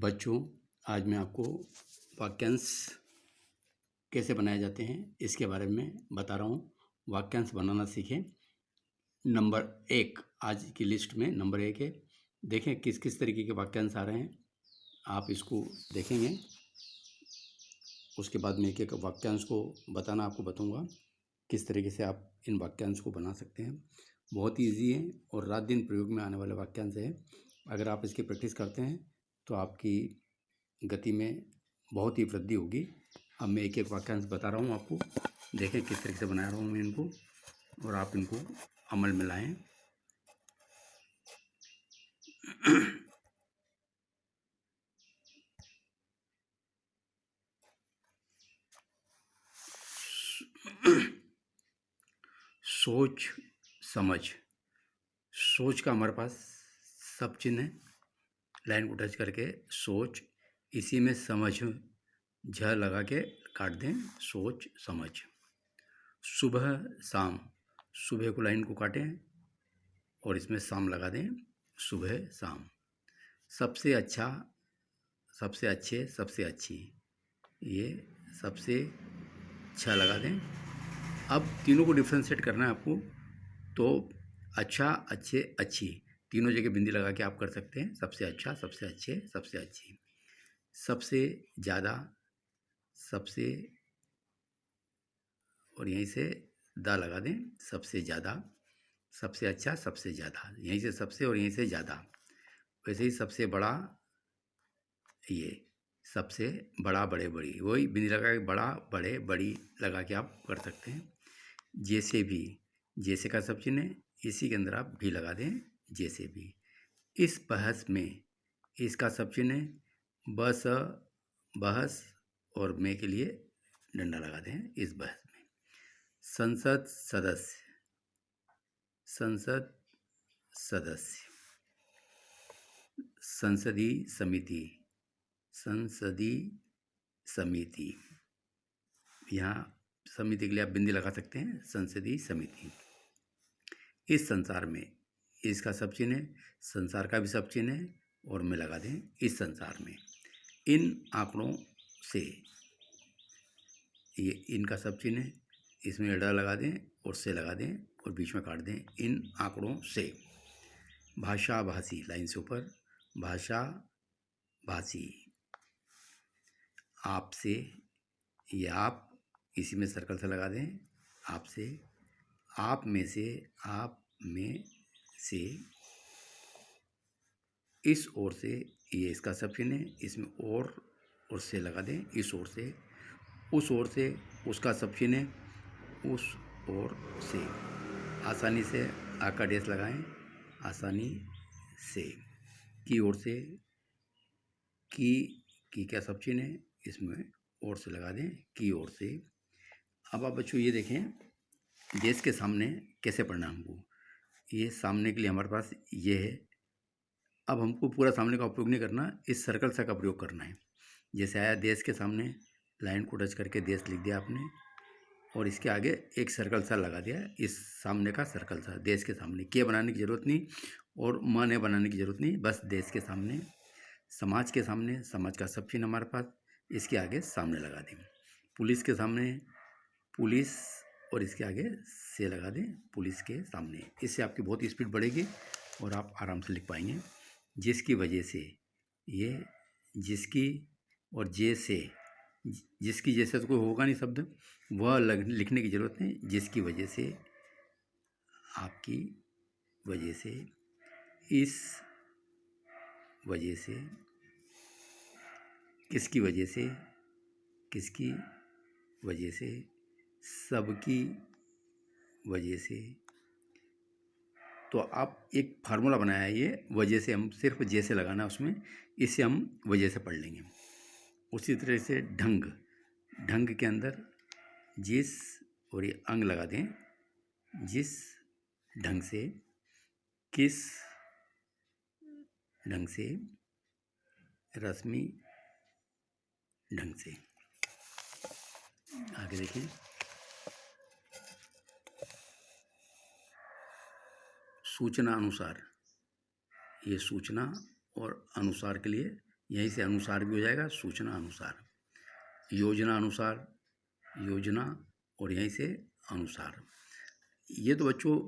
बच्चों, आज मैं आपको वाक्यांश कैसे बनाए जाते हैं इसके बारे में बता रहा हूँ। वाक्यांश बनाना सीखें। नंबर 1 आज की लिस्ट में नंबर 1 है। देखें किस किस तरीके के वाक्यांश आ रहे हैं, आप इसको देखेंगे। उसके बाद मैं एक एक वाक्यांश को आपको बताऊँगा किस तरीके से आप इन वाक्यांश को बना सकते हैं। बहुत ही ईजी है और रात दिन प्रयोग में आने वाले वाक्यांश है। अगर आप इसकी प्रैक्टिस करते हैं तो आपकी गति में बहुत ही वृद्धि होगी। अब मैं एक एक वाक्यांश बता रहा हूँ आपको, देखें किस तरीके से बना रहा हूँ मैं इनको और आप इनको अमल में लाएं। सोच समझ। सोच का हमारे पास सब चिन्ह है, लाइन को टच करके सोच, इसी में समझ झ लगा के काट दें, सोच समझ। सुबह शाम, सुबह को लाइन को काटें और इसमें शाम लगा दें, सुबह शाम। सबसे अच्छा, सबसे अच्छे, सबसे अच्छी, ये सबसे अच्छा लगा दें। अब तीनों को डिफ्रेंशिएट करना है आपको, तो अच्छा, अच्छे, अच्छी, तीनों जगह बिंदी लगा के आप कर सकते हैं। सबसे अच्छा, सबसे अच्छे, सबसे अच्छी। सबसे ज़्यादा, सबसे, और यहीं से दा लगा दें, सबसे ज़्यादा, सबसे अच्छा, सबसे ज़्यादा, यहीं से सबसे और यहीं से ज़्यादा। वैसे ही सबसे बड़ा, ये सबसे बड़ा, बड़े, बड़ी, वही बिंदी लगा के बड़ा, बड़े, बड़ी लगा के आप कर सकते हैं। जैसे भी, जैसे का सब चिन्ह है, इसी के अंदर आप भी लगा दें, जैसे भी। इस बहस में, इसका सब चिन्ह है, बस, बहस और में के लिए डंडा लगा दें, इस बहस में। संसद सदस्य, संसद सदस्य। संसदीय समिति, संसदीय समिति, यहाँ समिति के लिए आप बिंदी लगा सकते हैं, संसदीय समिति। इस संसार में, इसका सब चिन्ह है, संसार का भी सब चिन्ह है और में लगा दें, इस संसार में। इन आंकड़ों से, ये इनका सब चिन्ह है, इसमें एडा लगा दें और से लगा दें और बीच में काट दें, इन आंकड़ों से। भाषा भाषी, लाइन से ऊपर, भाषा भाषी। आपसे, ये आप, इसी में सर्कल से लगा दें, आपसे। आप में से, आप में से। इस ओर से, ये इसका सब चिन्ह है, इसमें और से लगा दें, इस ओर से। उस ओर से, उसका सब चिन्ह है, उस ओर से। आसानी से आका डेस लगाएं, आसानी से। की ओर से, की क्या सब चिन्ह है, इसमें ओर से लगा दें, की ओर से। अब आप बच्चों ये देखें, देश के सामने कैसे पढ़ना हमको। ये सामने के लिए हमारे पास ये है। अब हमको पूरा सामने का उपयोग नहीं करना, इस सर्कल सा का प्रयोग करना है। जैसे आया देश के सामने, लाइन को टच करके देश लिख दिया आपने और इसके आगे एक सर्कल सा लगा दिया, इस सामने का सर्कल सा, देश के सामने। के बनाने की ज़रूरत नहीं और माने बनाने की ज़रूरत नहीं, बस देश के सामने। समाज के सामने, समाज का सब चिन्ह हमारे पास, इसके आगे सामने लगा दें। पुलिस के सामने, पुलिस और इसके आगे से लगा दें, पुलिस के सामने। इससे आपकी बहुत स्पीड बढ़ेगी और आप आराम से लिख पाएंगे। जिसकी वजह से, ये जिसकी और जैसे, जिसकी जैसे तो कोई होगा नहीं शब्द, वह लिखने की ज़रूरत नहीं। जिसकी वजह से, आपकी वजह से, इस वजह से, किसकी वजह से, किसकी वजह से, सबकी वजह से। तो आप एक फार्मूला बनाया है, ये वजह से, हम सिर्फ जैसे लगाना है उसमें, इससे हम वजह से पढ़ लेंगे। उसी तरह से ढंग, ढंग के अंदर जिस और ये अंग लगा दें, जिस ढंग से, किस ढंग से, रश्मि ढंग से। आगे देखिए, सूचना अनुसार, ये सूचना और अनुसार के लिए यहीं से अनुसार भी हो जाएगा, सूचना अनुसार, योजना अनुसार, योजना, और यहीं से अनुसार। ये तो बच्चों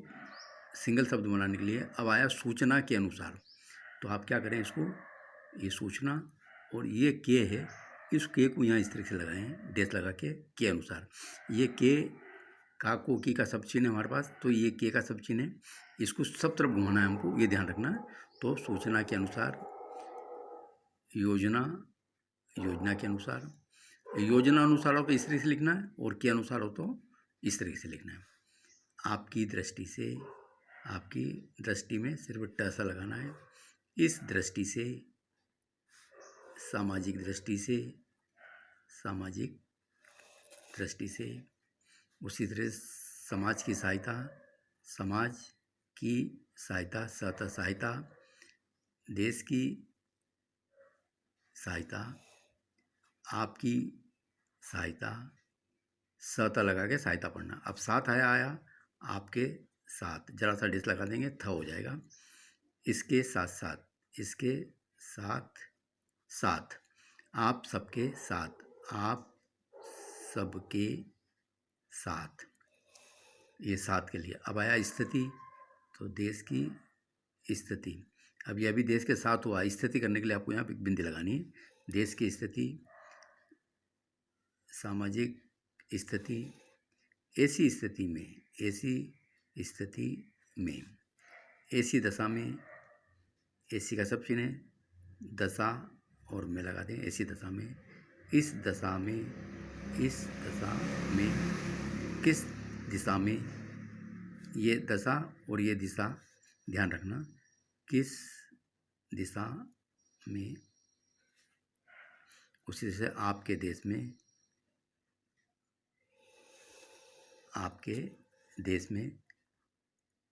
सिंगल शब्द बनाने के लिए। अब आया सूचना के अनुसार, तो आप क्या करें, इसको, ये सूचना और ये के है, इस के को यहाँ इस तरह से लगाएं, डैश लगा के अनुसार। ये के का को की का सब चिन्ह है हमारे पास, तो ये के का सब चिन्ह है, इसको सब तरफ घुमाना है हमको, ये ध्यान रखना है। तो सूचना के अनुसार, योजना, योजना के अनुसार, योजना अनुसार हो तो इस तरह से लिखना है, और के अनुसार हो तो इस तरीके से लिखना है। आपकी दृष्टि से, आपकी दृष्टि में सिर्फ ट सा लगाना है। इस दृष्टि से, सामाजिक दृष्टि से, सामाजिक दृष्टि से, उसी तरह समाज की सहायता, समाज की सहायता, सहायता, देश की सहायता, आपकी सहायता, सता लगा के सहायता पढ़ना। अब साथ आया आपके साथ, जरा सा डिस लगा देंगे, थ हो जाएगा। इसके साथ साथ, इसके साथ साथ, आप सबके साथ, आप सबके साथ, ये साथ के लिए। अब आया स्थिति, तो देश की स्थिति। अब यह भी देश के साथ हुआ, स्थिति करने के लिए आपको यहाँ पे बिंदी लगानी है। देश की स्थिति, सामाजिक स्थिति, ऐसी स्थिति में, ऐसी स्थिति में, ऐसी दशा में, ऐसी का सब चिन्ह है, दशा और में लगा दें, ऐसी दशा में, इस दशा में, इस दशा में, किस दिशा में, ये दशा और ये दिशा ध्यान रखना, किस दिशा में, उसी से आपके देश में, आपके देश में,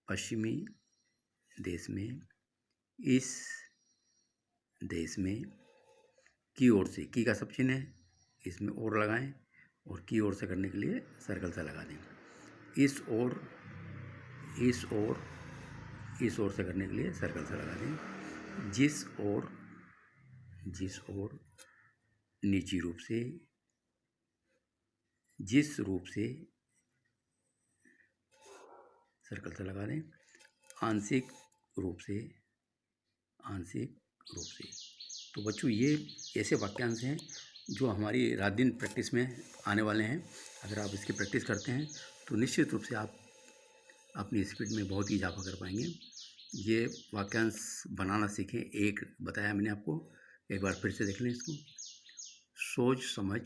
पश्चिमी देश में, इस देश में, की ओर से, की का सब चिन्ह है, इसमें और लगाएं, और की ओर से करने के लिए सर्कल सा लगा दें। इस ओर, इस ओर, इस ओर से करने के लिए सर्कल सा लगा दें। जिस ओर, जिस ओर, निजी रूप से, जिस रूप से, सर्कल से लगा दें। आंशिक रूप से, आंशिक रूप से। तो बच्चों ये ऐसे वाक्यांश हैं जो हमारी रात दिन प्रैक्टिस में आने वाले हैं। अगर आप इसकी प्रैक्टिस करते हैं तो निश्चित रूप से आप अपनी स्पीड में बहुत ही इजाफा कर पाएंगे। ये वाक्यांश बनाना सीखें। एक बताया मैंने आपको, एक बार फिर से देख लें इसको। सोच समझ,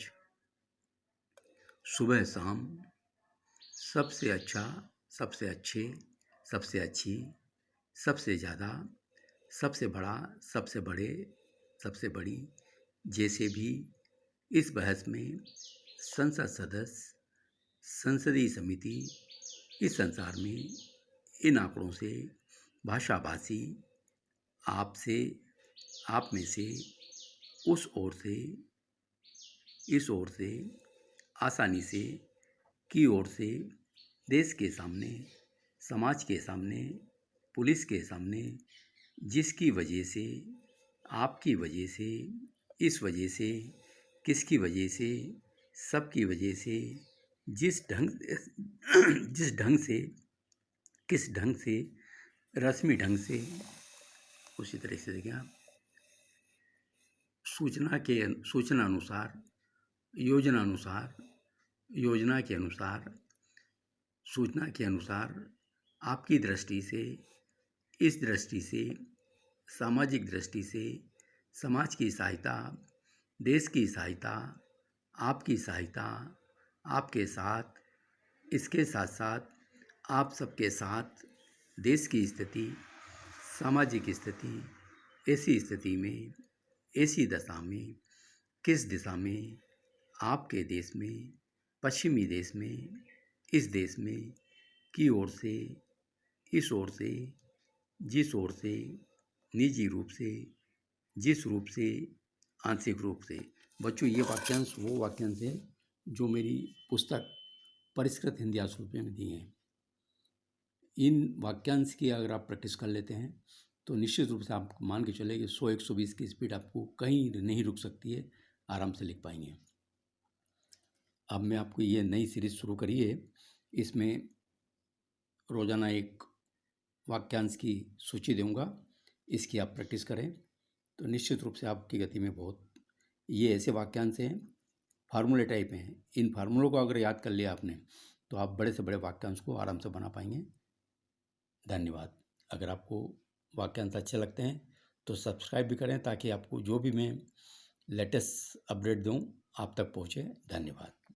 सुबह शाम, सबसे अच्छा, सबसे अच्छे, सबसे अच्छी, सबसे ज़्यादा, सबसे बड़ा, सबसे बड़े, सबसे बड़ी, जैसे भी, इस बहस में, संसद सदस्य, संसदीय समिति, इस संसार में, इन आंकड़ों से, भाषाभाषी, आपसे, आप में से, उस ओर से, इस ओर से, आसानी से, की ओर से, देश के सामने, समाज के सामने, पुलिस के सामने, जिसकी वजह से, आपकी वजह से, इस वजह से, किसकी वजह से, सबकी वजह से, जिस ढंग जिस ढंग से, किस ढंग से, रस्मी ढंग से। उसी तरह से देखिए आप, सूचना अनुसार, योजना अनुसार, योजना के अनुसार, सूचना के अनुसार, आपकी दृष्टि से, इस दृष्टि से, सामाजिक दृष्टि से, समाज की सहायता, देश की सहायता, आपकी सहायता, आपके साथ, इसके साथ साथ, आप सबके साथ, देश की स्थिति, सामाजिक स्थिति, ऐसी स्थिति में, ऐसी दशा में, किस दिशा में, आपके देश में, पश्चिमी देश में, इस देश में, की ओर से, इस ओर से, जिस ओर से, निजी रूप से, जिस रूप से, आंशिक रूप से। बच्चों ये वाक्यांश वो वाक्यांश है जो मेरी पुस्तक परिष्कृत हिंदी आशुरूप में दी हैं। इन वाक्यांश की अगर आप प्रैक्टिस कर लेते हैं तो निश्चित रूप से आप मान के चले कि 100-120 की स्पीड आपको कहीं नहीं रुक सकती है, आराम से लिख पाएंगे। अब मैं आपको ये नई सीरीज़ शुरू करी है, इसमें रोज़ाना एक वाक्यांश की सूची दूंगा, इसकी आप प्रैक्टिस करें तो निश्चित रूप से आपकी गति में बहुत, ये ऐसे वाक्यांश हैं, फार्मूले टाइप हैं, इन फार्मूलों को अगर याद कर लिया आपने तो आप बड़े से बड़े वाक्यांश को आराम से बना पाएंगे। धन्यवाद। अगर आपको वाक्यांश अच्छे लगते हैं तो सब्सक्राइब भी करें ताकि आपको जो भी मैं लेटेस्ट अपडेट दूं आप तक पहुंचे। धन्यवाद।